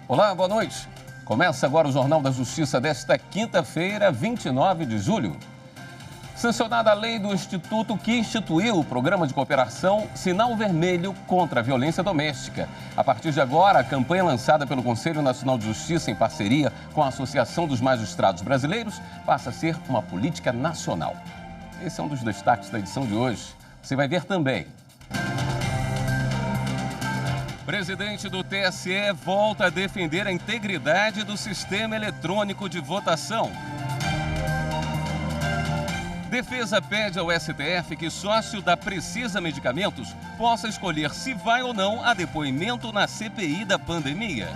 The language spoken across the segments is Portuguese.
Olá, boa noite. Começa agora o Jornal da Justiça desta quinta-feira, 29 de julho. Sancionada a lei do Instituto que instituiu o programa de cooperação Sinal Vermelho contra a Violência Doméstica. A partir de agora, a campanha lançada pelo Conselho Nacional de Justiça em parceria com a Associação dos Magistrados Brasileiros passa a ser uma política nacional. Esse é um dos destaques da edição de hoje. Você vai ver também. O presidente do TSE volta a defender a integridade do sistema eletrônico de votação. Defesa pede ao STF que sócio da Precisa Medicamentos possa escolher se vai ou não a depoimento na CPI da pandemia.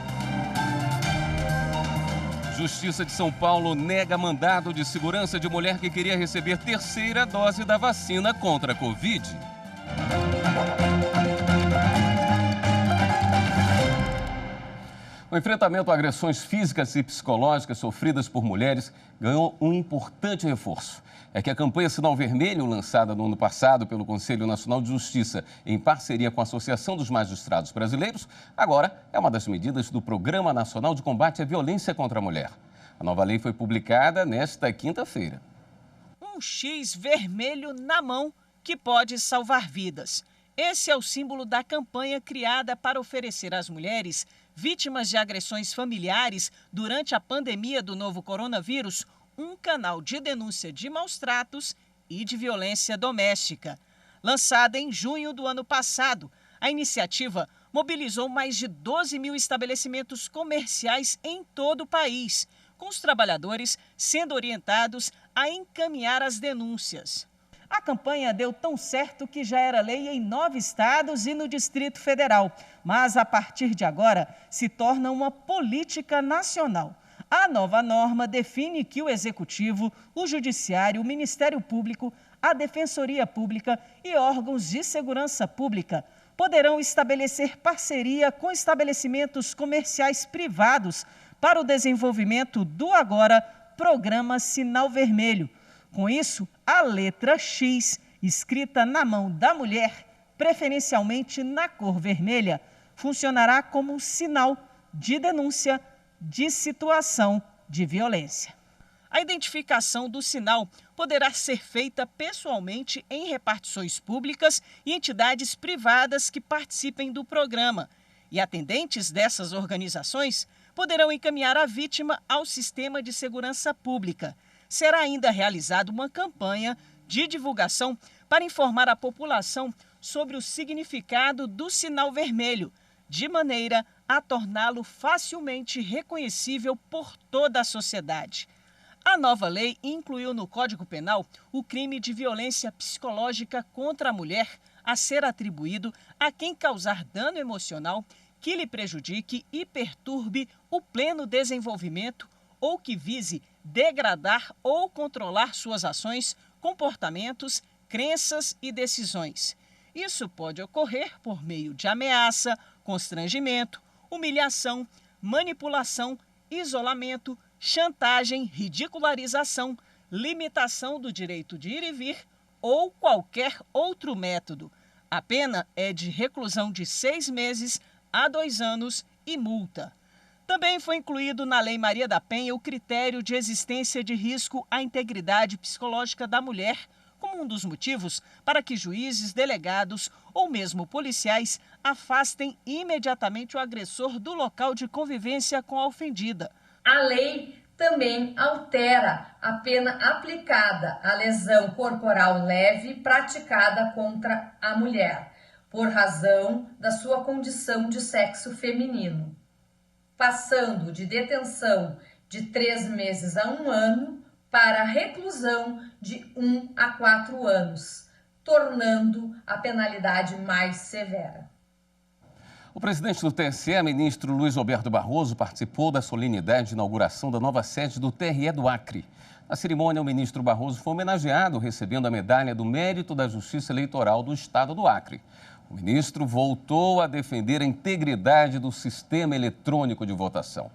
Justiça de São Paulo nega mandado de segurança de mulher que queria receber terceira dose da vacina contra a Covid. O enfrentamento a agressões físicas e psicológicas sofridas por mulheres ganhou um importante reforço. É que a campanha Sinal Vermelho, lançada no ano passado pelo Conselho Nacional de Justiça em parceria com a Associação dos Magistrados Brasileiros, agora é uma das medidas do Programa Nacional de Combate à Violência contra a Mulher. A nova lei foi publicada nesta quinta-feira. Um X vermelho na mão que pode salvar vidas. Esse é o símbolo da campanha criada para oferecer às mulheres vítimas de agressões familiares durante a pandemia do novo coronavírus um canal de denúncia de maus-tratos e de violência doméstica. Lançada em junho do ano passado, a iniciativa mobilizou mais de 12 mil estabelecimentos comerciais em todo o país, com os trabalhadores sendo orientados a encaminhar as denúncias. A campanha deu tão certo que já era lei em 9 estados e no Distrito Federal, mas a partir de agora se torna uma política nacional. A nova norma define que o Executivo, o Judiciário, o Ministério Público, a Defensoria Pública e órgãos de segurança pública poderão estabelecer parceria com estabelecimentos comerciais privados para o desenvolvimento do agora Programa Sinal Vermelho. Com isso, a letra X, escrita na mão da mulher, preferencialmente na cor vermelha, funcionará como um sinal de denúncia de situação de violência. A identificação do sinal poderá ser feita pessoalmente em repartições públicas e entidades privadas que participem do programa. E atendentes dessas organizações poderão encaminhar a vítima ao sistema de segurança pública. Será ainda realizada uma campanha de divulgação para informar a população sobre o significado do sinal vermelho, de maneira a torná-lo facilmente reconhecível por toda a sociedade. A nova lei incluiu no Código Penal o crime de violência psicológica contra a mulher a ser atribuído a quem causar dano emocional que lhe prejudique e perturbe o pleno desenvolvimento ou que vise degradar ou controlar suas ações, comportamentos, crenças e decisões. Isso pode ocorrer por meio de ameaça, constrangimento, humilhação, manipulação, isolamento, chantagem, ridicularização, limitação do direito de ir e vir ou qualquer outro método. A pena é de reclusão de 6 meses a 2 anos e multa. Também foi incluído na Lei Maria da Penha o critério de existência de risco à integridade psicológica da mulher, como um dos motivos para que juízes, delegados ou mesmo policiais afastem imediatamente o agressor do local de convivência com a ofendida. A lei também altera a pena aplicada à lesão corporal leve praticada contra a mulher, por razão da sua condição de sexo feminino, passando de detenção de 3 meses a 1 ano para reclusão de 1 a 4 anos, tornando a penalidade mais severa. O presidente do TSE, ministro Luiz Roberto Barroso, participou da solenidade de inauguração da nova sede do TRE do Acre. Na cerimônia, o ministro Barroso foi homenageado recebendo a medalha do Mérito da Justiça Eleitoral do Estado do Acre. O ministro voltou a defender a integridade do sistema eletrônico de votação.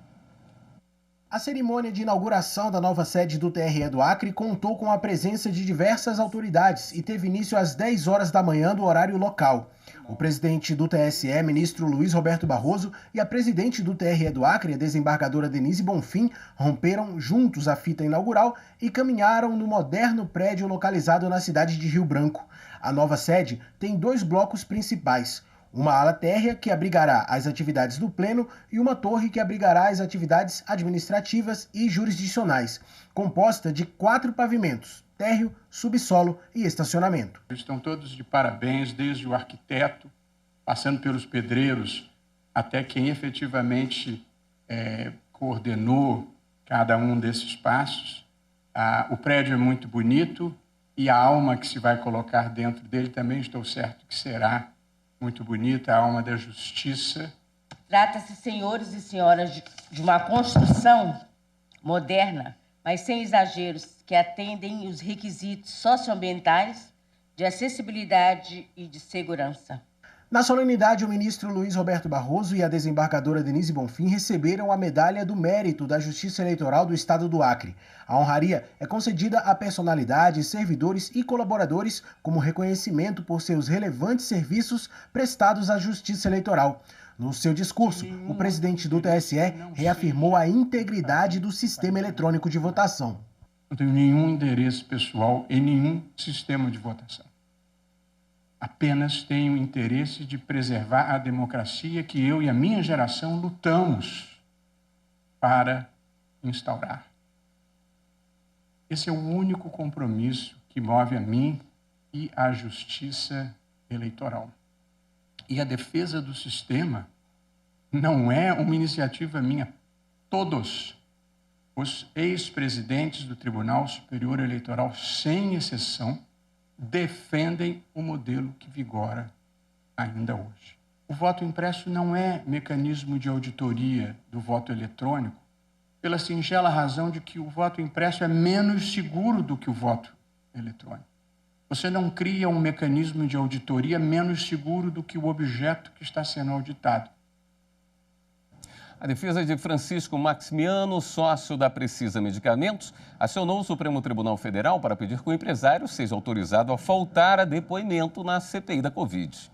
A cerimônia de inauguração da nova sede do TRE do Acre contou com a presença de diversas autoridades e teve início às 10 horas da manhã do horário local. O presidente do TSE, ministro Luiz Roberto Barroso, e a presidente do TRE do Acre, a desembargadora Denise Bonfim, romperam juntos a fita inaugural e caminharam no moderno prédio localizado na cidade de Rio Branco. A nova sede tem 2 blocos principais. Uma ala térrea que abrigará as atividades do Pleno e uma torre que abrigará as atividades administrativas e jurisdicionais, composta de 4 pavimentos, térreo, subsolo e estacionamento. Estão todos de parabéns, desde o arquiteto, passando pelos pedreiros, até quem efetivamente coordenou cada um desses passos. O prédio é muito bonito e a alma que se vai colocar dentro dele também estou certo que será muito bonita, a alma da justiça. Trata-se, senhores e senhoras, de uma construção moderna, mas sem exageros, que atendem os requisitos socioambientais, de acessibilidade e de segurança. Na solenidade, o ministro Luiz Roberto Barroso e a desembargadora Denise Bonfim receberam a Medalha do Mérito da Justiça Eleitoral do Estado do Acre. A honraria é concedida a personalidades, servidores e colaboradores como reconhecimento por seus relevantes serviços prestados à Justiça Eleitoral. No seu discurso, o presidente do TSE reafirmou a integridade do sistema eletrônico de votação. Não tenho nenhum interesse pessoal em nenhum sistema de votação. Apenas tenho interesse de preservar a democracia que eu e a minha geração lutamos para instaurar. Esse é o único compromisso que move a mim e a justiça eleitoral. E a defesa do sistema não é uma iniciativa minha. Todos os ex-presidentes do Tribunal Superior Eleitoral, sem exceção, defendem o modelo que vigora ainda hoje. O voto impresso não é mecanismo de auditoria do voto eletrônico, pela singela razão de que o voto impresso é menos seguro do que o voto eletrônico. Você não cria um mecanismo de auditoria menos seguro do que o objeto que está sendo auditado. A defesa de Francisco Maximiano, sócio da Precisa Medicamentos, acionou o Supremo Tribunal Federal para pedir que o empresário seja autorizado a faltar a depoimento na CPI da Covid.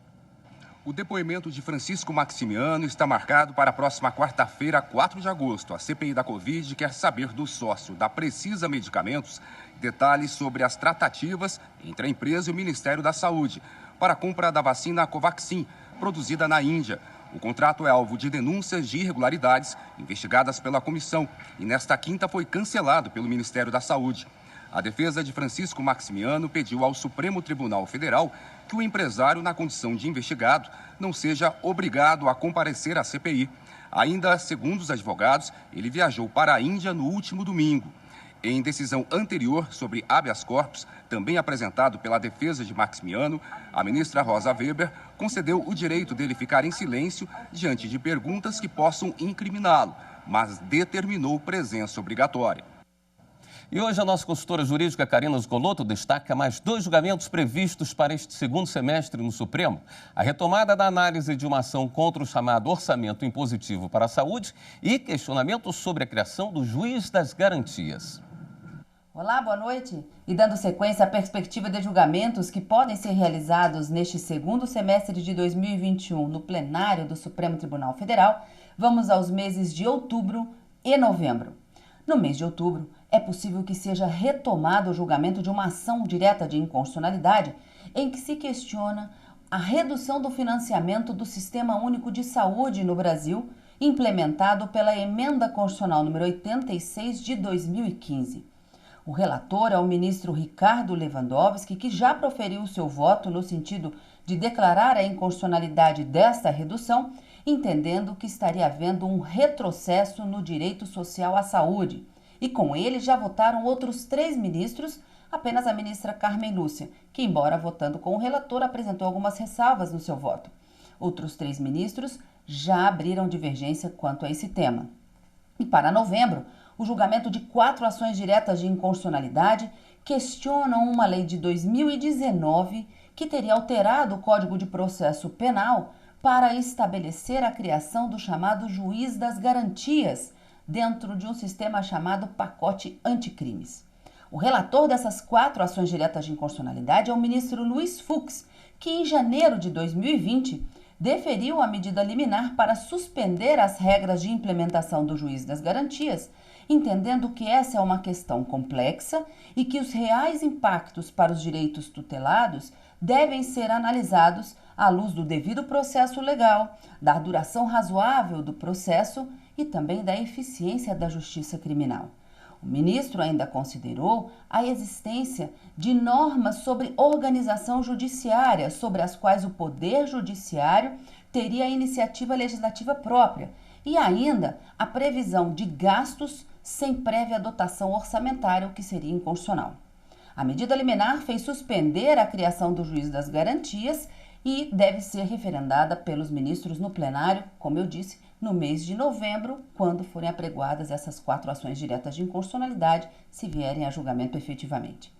O depoimento de Francisco Maximiano está marcado para a próxima quarta-feira, 4 de agosto. A CPI da Covid quer saber do sócio da Precisa Medicamentos detalhes sobre as tratativas entre a empresa e o Ministério da Saúde para a compra da vacina Covaxin, produzida na Índia. O contrato é alvo de denúncias de irregularidades investigadas pela comissão e nesta quinta foi cancelado pelo Ministério da Saúde. A defesa de Francisco Maximiano pediu ao Supremo Tribunal Federal que o empresário, na condição de investigado, não seja obrigado a comparecer à CPI. Ainda, segundo os advogados, ele viajou para a Índia no último domingo. Em decisão anterior sobre habeas corpus, também apresentado pela defesa de Maximiano, a ministra Rosa Weber concedeu o direito dele ficar em silêncio diante de perguntas que possam incriminá-lo, mas determinou presença obrigatória. E hoje a nossa consultora jurídica Karina Zgolotto destaca mais 2 julgamentos previstos para este segundo semestre no Supremo. A retomada da análise de uma ação contra o chamado orçamento impositivo para a saúde e questionamentos sobre a criação do juiz das garantias. Olá, boa noite. E dando sequência à perspectiva de julgamentos que podem ser realizados neste segundo semestre de 2021 no plenário do Supremo Tribunal Federal, vamos aos meses de outubro e novembro. No mês de outubro, é possível que seja retomado o julgamento de uma ação direta de inconstitucionalidade em que se questiona a redução do financiamento do Sistema Único de Saúde no Brasil, implementado pela Emenda Constitucional número 86 de 2015. O relator é o ministro Ricardo Lewandowski, que já proferiu seu voto no sentido de declarar a inconstitucionalidade desta redução, entendendo que estaria havendo um retrocesso no direito social à saúde. E com ele já votaram outros 3 ministros, apenas a ministra Carmen Lúcia, que, embora votando com o relator, apresentou algumas ressalvas no seu voto. Outros 3 ministros já abriram divergência quanto a esse tema. E para novembro, o julgamento de 4 ações diretas de inconstitucionalidade questionam uma lei de 2019 que teria alterado o Código de Processo Penal para estabelecer a criação do chamado juiz das garantias, dentro de um sistema chamado pacote anticrimes. O relator dessas 4 ações diretas de inconstitucionalidade é o ministro Luiz Fux, que em janeiro de 2020 deferiu a medida liminar para suspender as regras de implementação do juiz das garantias, entendendo que essa é uma questão complexa e que os reais impactos para os direitos tutelados devem ser analisados à luz do devido processo legal, da duração razoável do processo e também da eficiência da justiça criminal. O ministro ainda considerou a existência de normas sobre organização judiciária, sobre as quais o Poder Judiciário teria a iniciativa legislativa própria, e ainda a previsão de gastos sem prévia dotação orçamentária, o que seria inconstitucional. A medida liminar fez suspender a criação do juiz das garantias e deve ser referendada pelos ministros no plenário, como eu disse, no mês de novembro, quando forem apregoadas essas 4 ações diretas de inconstitucionalidade, se vierem a julgamento efetivamente.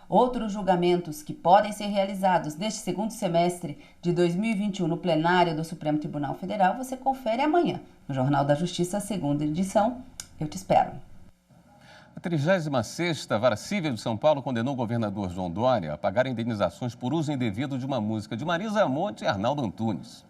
Outros julgamentos que podem ser realizados neste segundo semestre de 2021 no plenário do Supremo Tribunal Federal, você confere amanhã no Jornal da Justiça, segunda edição. Eu te espero. A 36ª Vara Civil de São Paulo condenou o governador João Dória a pagar indenizações por uso indevido de uma música de Marisa Monte e Arnaldo Antunes.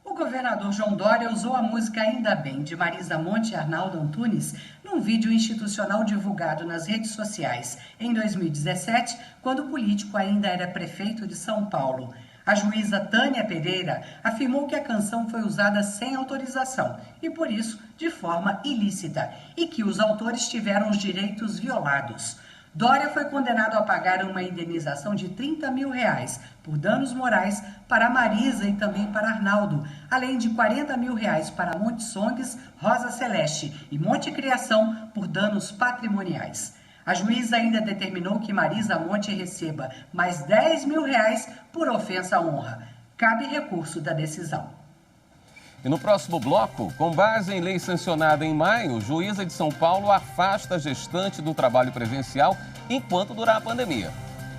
O governador João Dória usou a música Ainda Bem, de Marisa Monte e Arnaldo Antunes, num vídeo institucional divulgado nas redes sociais em 2017, quando o político ainda era prefeito de São Paulo. A juíza Tânia Pereira afirmou que a canção foi usada sem autorização e, por isso, de forma ilícita, e que os autores tiveram os direitos violados. Dória foi condenado a pagar uma indenização de R$30 mil por danos morais para Marisa e também para Arnaldo, além de R$40 mil para Monte Songs, Rosa Celeste e Monte Criação por danos patrimoniais. A juíza ainda determinou que Marisa Monte receba mais R$10 mil por ofensa à honra. Cabe recurso da decisão. E no próximo bloco, com base em lei sancionada em maio, juíza de São Paulo afasta a gestante do trabalho presencial enquanto durar a pandemia.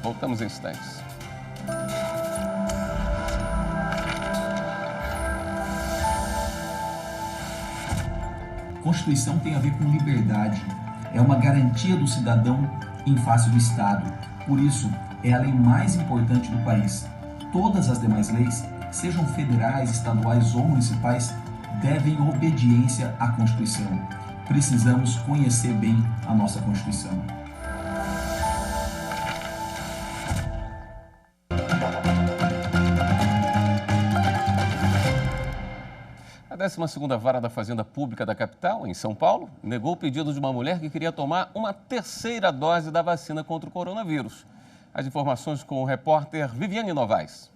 Voltamos em instantes. Constituição tem a ver com liberdade. É uma garantia do cidadão em face do Estado. Por isso, é a lei mais importante do país. Todas as demais leis, sejam federais, estaduais ou municipais, devem obediência à Constituição. Precisamos conhecer bem a nossa Constituição. A 12ª Vara da Fazenda Pública da capital, em São Paulo, negou o pedido de uma mulher que queria tomar uma 3ª dose da vacina contra o coronavírus. As informações com o repórter Viviane Novaes.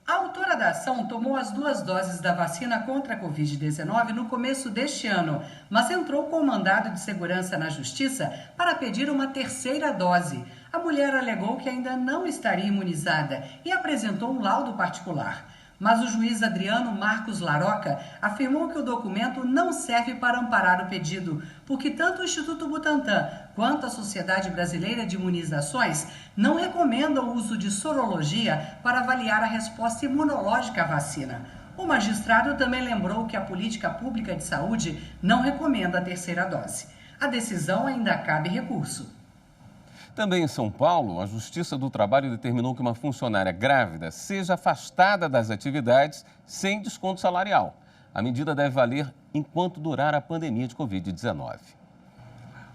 A autora da ação tomou as 2 doses da vacina contra a Covid-19 no começo deste ano, mas entrou com mandado de segurança na Justiça para pedir uma 3ª dose. A mulher alegou que ainda não estaria imunizada e apresentou um laudo particular. Mas o juiz Adriano Marcos Laroca afirmou que o documento não serve para amparar o pedido, porque tanto o Instituto Butantan quanto a Sociedade Brasileira de Imunizações não recomendam o uso de sorologia para avaliar a resposta imunológica à vacina. O magistrado também lembrou que a política pública de saúde não recomenda a 3ª dose. A decisão ainda cabe recurso. Também em São Paulo, a Justiça do Trabalho determinou que uma funcionária grávida seja afastada das atividades sem desconto salarial. A medida deve valer enquanto durar a pandemia de Covid-19.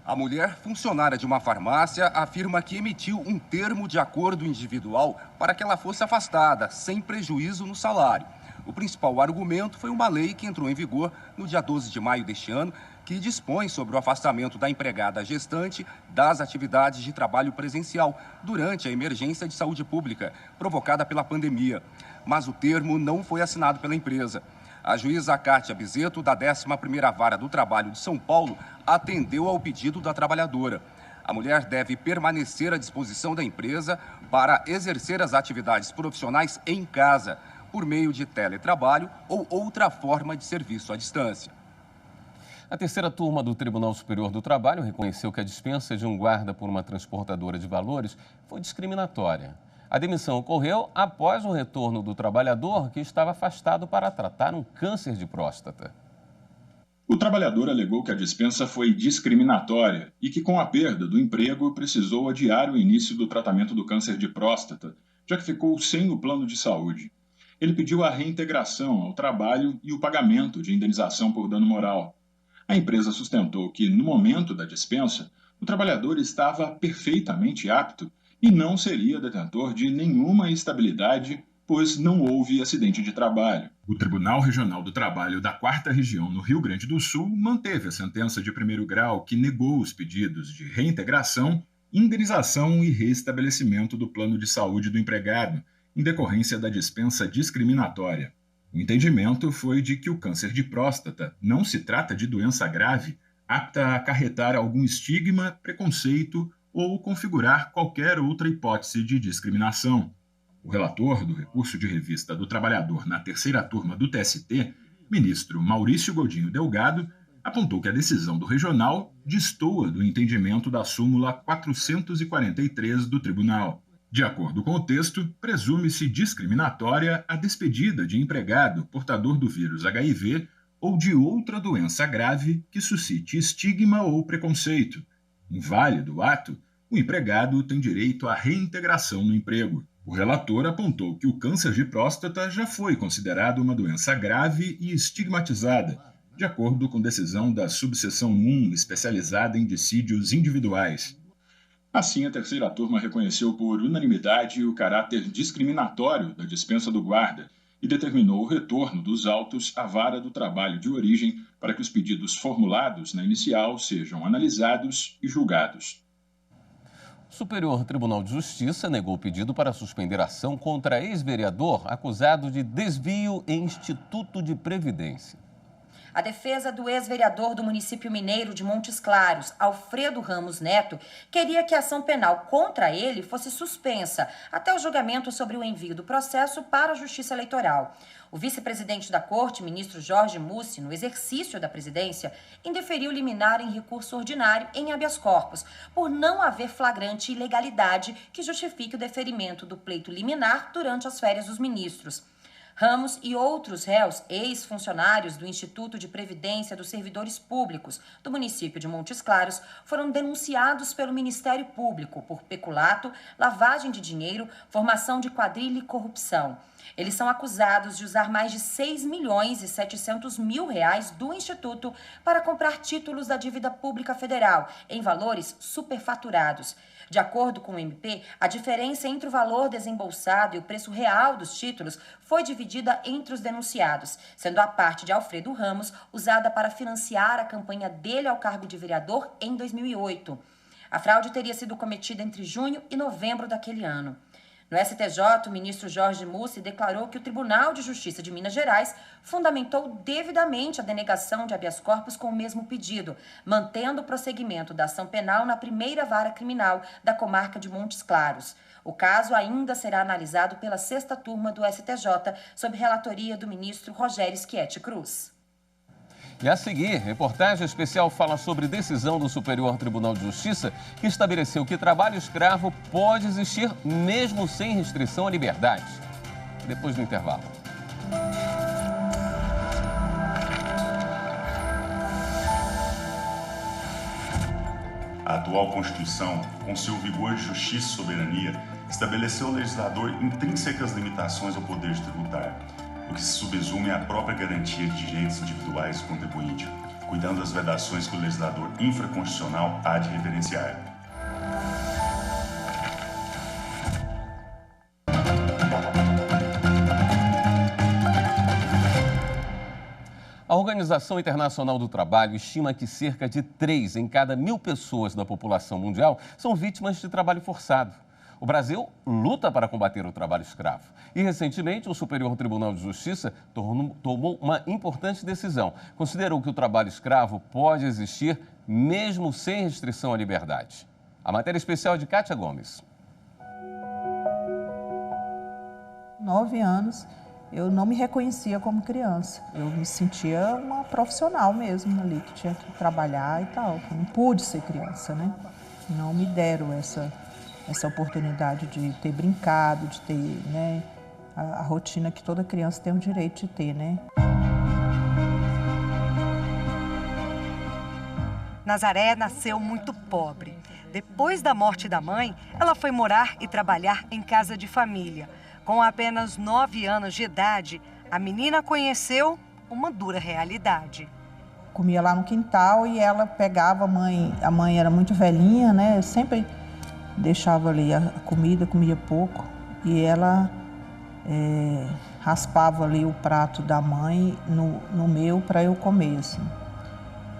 A mulher, funcionária de uma farmácia, afirma que emitiu um termo de acordo individual para que ela fosse afastada, sem prejuízo no salário. O principal argumento foi uma lei que entrou em vigor no dia 12 de maio deste ano, que dispõe sobre o afastamento da empregada gestante das atividades de trabalho presencial durante a emergência de saúde pública provocada pela pandemia. Mas o termo não foi assinado pela empresa. A juíza Kátia Bizeto, da 11ª Vara do Trabalho de São Paulo, atendeu ao pedido da trabalhadora. A mulher deve permanecer à disposição da empresa para exercer as atividades profissionais em casa, por meio de teletrabalho ou outra forma de serviço à distância. A 3ª turma do Tribunal Superior do Trabalho reconheceu que a dispensa de um guarda por uma transportadora de valores foi discriminatória. A demissão ocorreu após o retorno do trabalhador que estava afastado para tratar um câncer de próstata. O trabalhador alegou que a dispensa foi discriminatória e que, com a perda do emprego, precisou adiar o início do tratamento do câncer de próstata, já que ficou sem o plano de saúde. Ele pediu a reintegração ao trabalho e o pagamento de indenização por dano moral. A empresa sustentou que, no momento da dispensa, o trabalhador estava perfeitamente apto e não seria detentor de nenhuma estabilidade, pois não houve acidente de trabalho. O Tribunal Regional do Trabalho da 4ª Região, no Rio Grande do Sul, manteve a sentença de primeiro grau que negou os pedidos de reintegração, indenização e restabelecimento do plano de saúde do empregado, em decorrência da dispensa discriminatória. O entendimento foi de que o câncer de próstata não se trata de doença grave, apta a acarretar algum estigma, preconceito ou configurar qualquer outra hipótese de discriminação. O relator do recurso de revista do trabalhador na 3ª turma do TST, ministro Maurício Godinho Delgado, apontou que a decisão do regional destoa do entendimento da súmula 443 do tribunal. De acordo com o texto, presume-se discriminatória a despedida de empregado portador do vírus HIV ou de outra doença grave que suscite estigma ou preconceito. Inválido o ato, o empregado tem direito à reintegração no emprego. O relator apontou que o câncer de próstata já foi considerado uma doença grave e estigmatizada, de acordo com decisão da subseção 1, especializada em dissídios individuais. Assim, a 3ª turma reconheceu por unanimidade o caráter discriminatório da dispensa do guarda e determinou o retorno dos autos à vara do trabalho de origem para que os pedidos formulados na inicial sejam analisados e julgados. O Superior Tribunal de Justiça negou o pedido para suspender a ação contra ex-vereador acusado de desvio em Instituto de Previdência. A defesa do ex-vereador do município mineiro de Montes Claros, Alfredo Ramos Neto, queria que a ação penal contra ele fosse suspensa até o julgamento sobre o envio do processo para a Justiça Eleitoral. O vice-presidente da Corte, ministro Jorge Mussi, no exercício da presidência, indeferiu liminar em recurso ordinário em habeas corpus, por não haver flagrante ilegalidade que justifique o deferimento do pleito liminar durante as férias dos ministros. Ramos e outros réus, ex-funcionários do Instituto de Previdência dos Servidores Públicos do município de Montes Claros, foram denunciados pelo Ministério Público por peculato, lavagem de dinheiro, formação de quadrilha e corrupção. Eles são acusados de usar mais de R$6.700.000 do Instituto para comprar títulos da dívida pública federal, em valores superfaturados. De acordo com o MP, a diferença entre o valor desembolsado e o preço real dos títulos foi dividida entre os denunciados, sendo a parte de Alfredo Ramos usada para financiar a campanha dele ao cargo de vereador em 2008. A fraude teria sido cometida entre junho e novembro daquele ano. No STJ, o ministro Jorge Mussi declarou que o Tribunal de Justiça de Minas Gerais fundamentou devidamente a denegação de habeas corpus com o mesmo pedido, mantendo o prosseguimento da ação penal na primeira vara criminal da comarca de Montes Claros. O caso ainda será analisado pela 6ª turma do STJ, sob relatoria do ministro Rogério Schietti Cruz. E a seguir, reportagem especial fala sobre decisão do Superior Tribunal de Justiça que estabeleceu que trabalho escravo pode existir mesmo sem restrição à liberdade. Depois do intervalo. A atual Constituição, com seu vigor de justiça e soberania, estabeleceu ao legislador intrínsecas limitações ao poder de tributar, o que se subsume à própria garantia de direitos individuais do contribuinte, cuidando das vedações que o legislador infraconstitucional há de reverenciar. A Organização Internacional do Trabalho estima que cerca de 3 em cada 1.000 pessoas da população mundial são vítimas de trabalho forçado. O Brasil luta para combater o trabalho escravo. E, recentemente, o Superior Tribunal de Justiça tomou uma importante decisão. Considerou que o trabalho escravo pode existir mesmo sem restrição à liberdade. A matéria especial é de Kátia Gomes. 9 anos, eu não me reconhecia como criança. Eu me sentia uma profissional mesmo ali, que tinha que trabalhar e tal. Eu não pude ser criança, né? Não me deram essa oportunidade de ter brincado, de ter, né, a rotina que toda criança tem o direito de ter, né? Nazaré nasceu muito pobre. Depois da morte da mãe, ela foi morar e trabalhar em casa de família. Com apenas 9 anos de idade, a menina conheceu uma dura realidade. Comia lá no quintal e ela pegava a mãe era muito velhinha, né? Eu sempre deixava ali a comida, comia pouco. E ela raspava ali o prato da mãe no meu para eu comer, assim.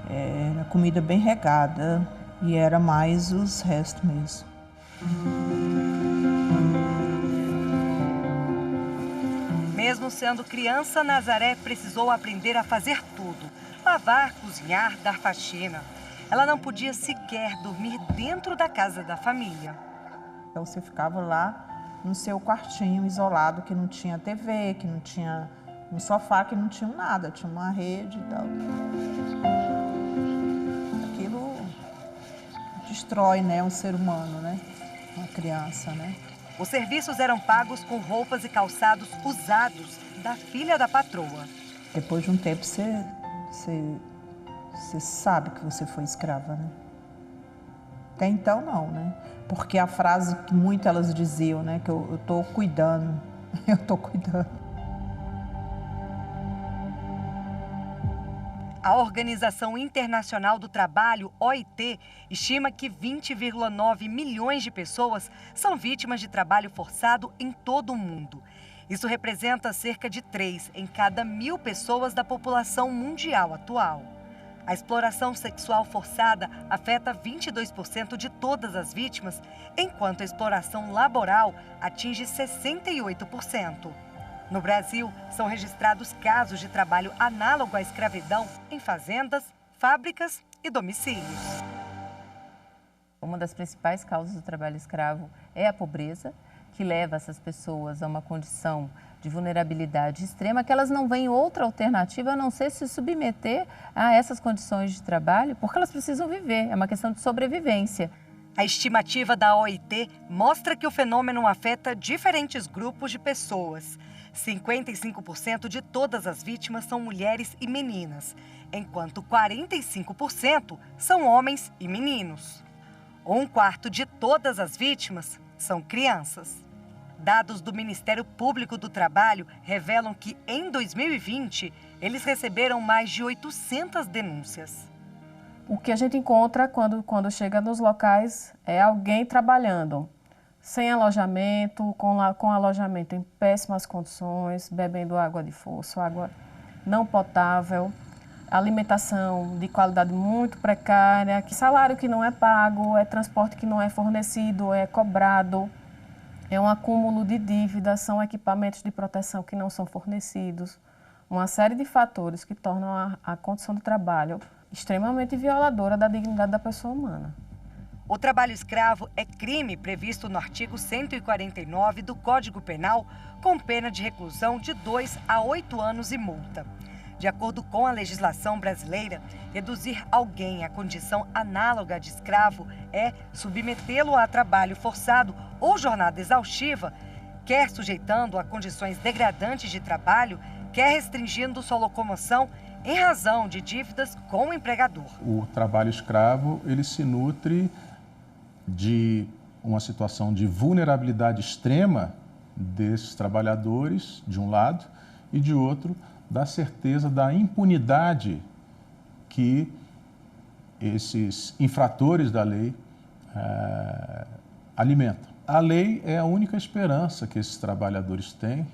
Era comida bem regada e era mais os restos mesmo. Mesmo sendo criança, Nazaré precisou aprender a fazer tudo. Lavar, cozinhar, dar faxina. Ela não podia sequer dormir dentro da casa da família. Então você ficava lá no seu quartinho isolado, que não tinha TV, que não tinha um sofá, que não tinha nada, tinha uma rede e tal. Aquilo destrói, né, um ser humano, né, uma criança, né. Os serviços eram pagos com roupas e calçados usados da filha da patroa. Depois de um tempo você sabe que você foi escrava, né? Até então não, né? Porque a frase que muitas elas diziam, né? Que eu tô cuidando, eu tô cuidando. A Organização Internacional do Trabalho, OIT, estima que 20,9 milhões de pessoas são vítimas de trabalho forçado em todo o mundo. Isso representa cerca de 3 em cada 1.000 pessoas da população mundial atual. A exploração sexual forçada afeta 22% de todas as vítimas, enquanto a exploração laboral atinge 68%. No Brasil, são registrados casos de trabalho análogo à escravidão em fazendas, fábricas e domicílios. Uma das principais causas do trabalho escravo é a pobreza, que leva essas pessoas a uma condição de vulnerabilidade extrema, que elas não veem outra alternativa a não ser se submeter a essas condições de trabalho, porque elas precisam viver, é uma questão de sobrevivência. A estimativa da OIT mostra que o fenômeno afeta diferentes grupos de pessoas. 55% de todas as vítimas são mulheres e meninas, enquanto 45% são homens e meninos. 1/4 de todas as vítimas são crianças. Dados do Ministério Público do Trabalho revelam que, em 2020, eles receberam mais de 800 denúncias. O que a gente encontra quando chega nos locais é alguém trabalhando sem alojamento, com alojamento em péssimas condições, bebendo água de fosso, água não potável, alimentação de qualidade muito precária, salário que não é pago, é transporte que não é fornecido, é cobrado, é um acúmulo de dívidas, são equipamentos de proteção que não são fornecidos, uma série de fatores que tornam a condição de trabalho extremamente violadora da dignidade da pessoa humana. O trabalho escravo é crime previsto no artigo 149 do Código Penal, com pena de reclusão de 2 a 8 anos e multa. De acordo com a legislação brasileira, reduzir alguém à condição análoga de escravo é submetê-lo a trabalho forçado ou jornada exaustiva, quer sujeitando a condições degradantes de trabalho, quer restringindo sua locomoção em razão de dívidas com o empregador. O trabalho escravo, ele se nutre de uma situação de vulnerabilidade extrema desses trabalhadores, de um lado, e de outro, da certeza da impunidade que esses infratores da lei alimentam. A lei é a única esperança que esses trabalhadores têm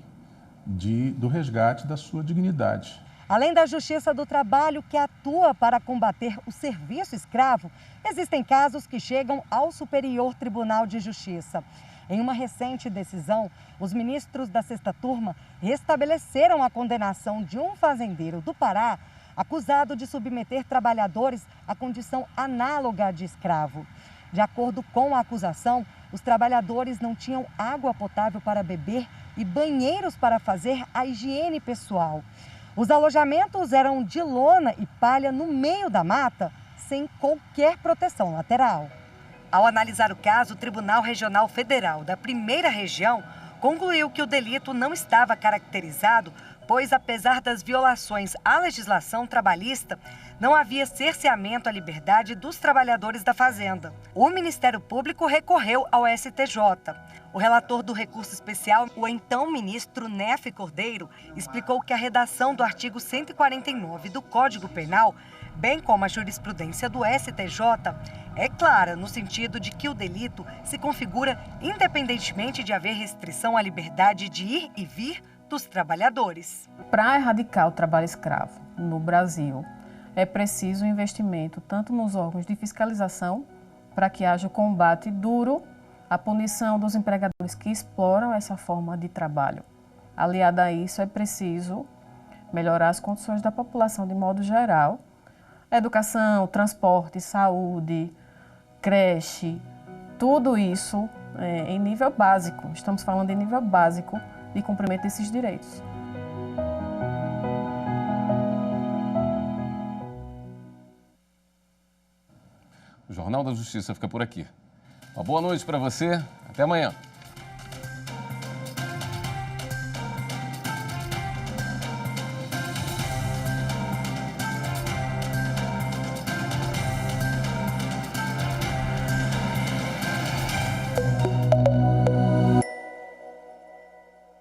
do resgate da sua dignidade. Além da Justiça do Trabalho, que atua para combater o serviço escravo, existem casos que chegam ao Superior Tribunal de Justiça. Em uma recente decisão, os ministros da sexta turma restabeleceram a condenação de um fazendeiro do Pará acusado de submeter trabalhadores à condição análoga de escravo. De acordo com a acusação, os trabalhadores não tinham água potável para beber e banheiros para fazer a higiene pessoal. Os alojamentos eram de lona e palha no meio da mata, sem qualquer proteção lateral. Ao analisar o caso, o Tribunal Regional Federal da Primeira Região concluiu que o delito não estava caracterizado pois apesar das violações à legislação trabalhista, não havia cerceamento à liberdade dos trabalhadores da fazenda. O Ministério Público recorreu ao STJ. O relator do recurso especial, o então ministro Nefe Cordeiro, explicou que a redação do artigo 149 do Código Penal, bem como a jurisprudência do STJ, é clara no sentido de que o delito se configura independentemente de haver restrição à liberdade de ir e vir dos trabalhadores. Para erradicar o trabalho escravo no Brasil, é preciso investimento tanto nos órgãos de fiscalização, para que haja combate duro à punição dos empregadores que exploram essa forma de trabalho. Aliado a isso, é preciso melhorar as condições da população de modo geral, educação, transporte, saúde, creche, tudo isso em nível básico. Estamos falando em nível básico de cumprimento desses direitos. O Jornal da Justiça fica por aqui. Uma boa noite para você. Até amanhã.